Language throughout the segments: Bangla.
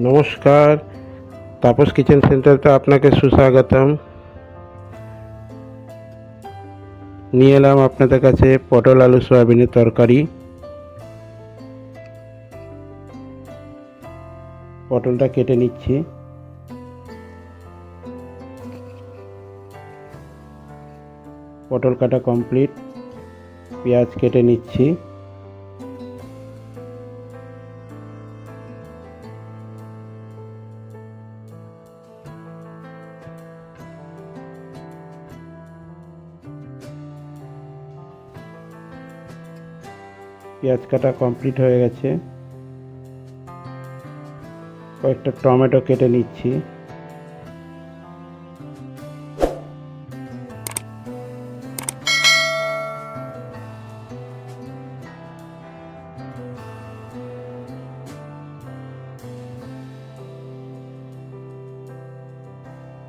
নমস্কার, তাপস কিচেন সেন্টারতে আপনাকে সুস্বাগতম। নিয়ে এলাম আপনাদের কাছে পটল আলু সয়াবিনের তরকারি। পটলটা কেটে নিচ্ছি। পটল কাটা কমপ্লিট। পেঁয়াজ কেটে নিচ্ছি। পেঁয়াজ কাটা কমপ্লিট হয়ে গেছে। কয়েকটা টমেটো কেটে নিচ্ছি।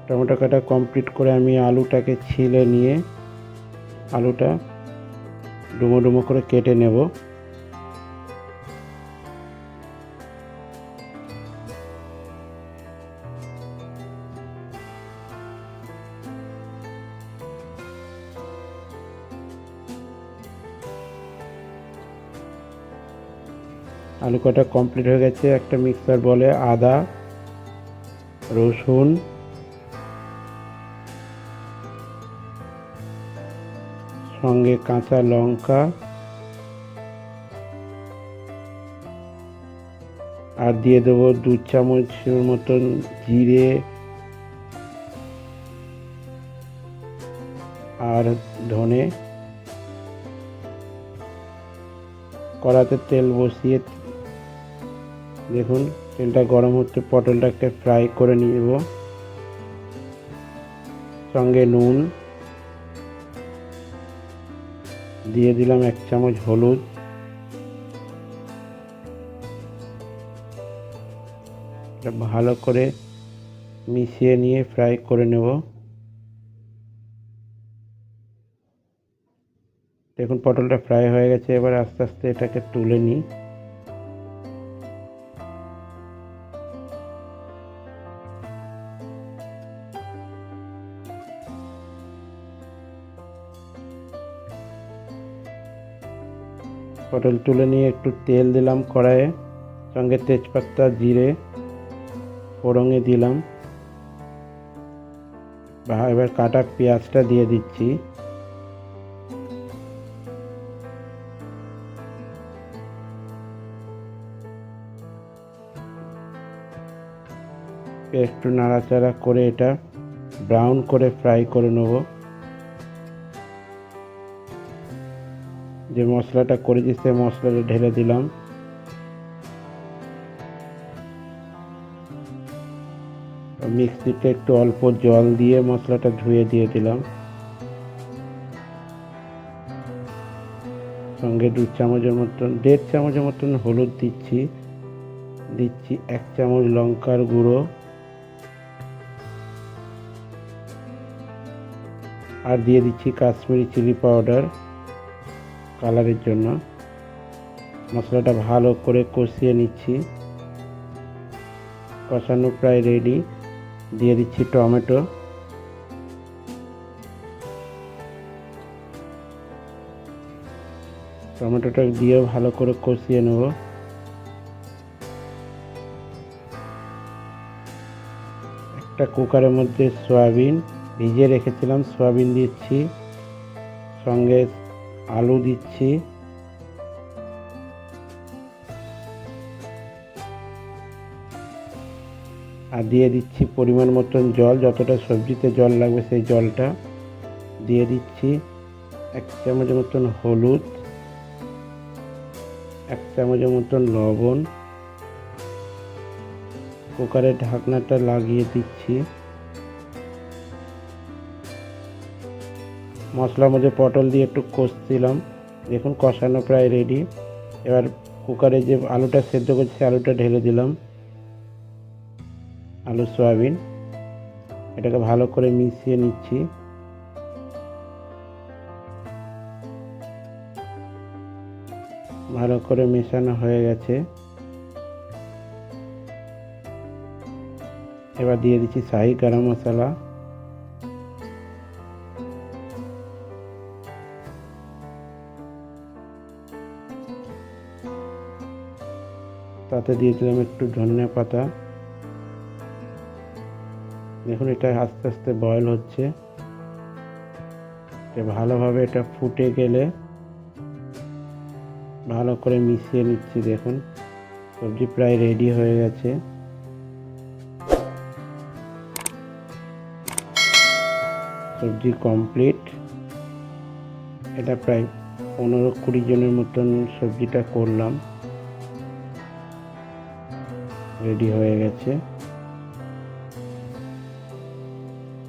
টমেটো কাটা কমপ্লিট করে আমি আলুটাকে ছিলে নিয়ে আলুটা ডুমো ডুমো করে কেটে নেব। আলু কাটা কমপ্লিট হয়ে গেছে। একটা মিক্সার বলে আদা, রসুন, সঙ্গে কাঁচা লঙ্কা আর দিয়ে দেবো 2 চামচের মতন জিরে আর ধনে। কড়াতে তেল বসিয়ে দেখুন তেলটা গরম হচ্ছে, পটলটাকে ফ্রাই করে নিব। সঙ্গে নুন দিয়ে দিলাম, 1 চামচ হলুদ, ভালো করে মিশিয়ে নিয়ে ফ্রাই করে নেব। দেখুন পটলটা ফ্রাই হয়ে গেছে। এবার আস্তে আস্তে এটাকে তুলে নিই। পটল তুলে নিয়ে একটু তেল দিলাম কড়াইয়ে, সঙ্গে তেজপাতা, জিরে ফোড়নে দিলাম। এবার কাটা পেঁয়াজটা দিয়ে দিচ্ছি। একটু নাড়াচাড়া করে এটা ব্রাউন করে ফ্রাই করে নেব। যে মশলাটা করেছি সে মশলাটা ঢেলে দিলাম। মিক্সিতে একটু অল্প জল দিয়ে মশলাটা ধুয়ে দিয়ে দিলাম। সঙ্গে 2 চামচের মতন 1.5 চামচের মতন হলুদ দিচ্ছি। 1 চামচ লঙ্কার গুঁড়ো আর দিয়ে দিচ্ছি কাশ্মীরি চিলি পাউডার কালারের জন্য। মশলাটা ভালো করে কষিয়ে নিচ্ছি। কষানো প্রায় রেডি। দিয়ে দিচ্ছি টমেটো। টমেটোটা দিয়ে ভালো করে কষিয়ে নেব। একটা কুকারের মধ্যে সয়াবিন ভিজিয়ে রেখেছিলাম, সয়াবিন দিচ্ছি। সঙ্গে আলু দিচ্ছি। আর দিয়ে দিচ্ছি পরিমাণ মতন জল, যতটা সবজিতে জল লাগবে সেই জলটা দিয়ে দিচ্ছি। 1 চামচের মতন হলুদ, 1 চামচের মতন লবণ। কুকারের ঢাকনাটা লাগিয়ে দিচ্ছি। মশলার মধ্যে পটল দিয়ে একটু কষছিলাম। দেখুন কষানো প্রায় রেডি। এবার কুকারে যে আলুটা সেদ্ধ করছি আলুটা ঢেলে দিলাম। আলু সয়াবিন এটাকে ভালো করে মিশিয়ে নিচ্ছি। ভালো করে মেশানো হয়ে গেছে। এবার দিয়ে দিচ্ছি শাহি গরম মশলা, তাতে দিয়ে দিলাম একটু ধনিয়া পাতা। দেখুন এটা আস্তে আস্তে বয়েল হচ্ছে, ভালোভাবে এটা ফুটে গেলে ভালো করে মিশিয়ে নিচ্ছি। দেখুন সবজি প্রায় রেডি হয়ে গেছে। সবজি কমপ্লিট। এটা প্রায় 15-20 জনের মতন সবজিটা করলাম, রেডি হয়ে গেছে।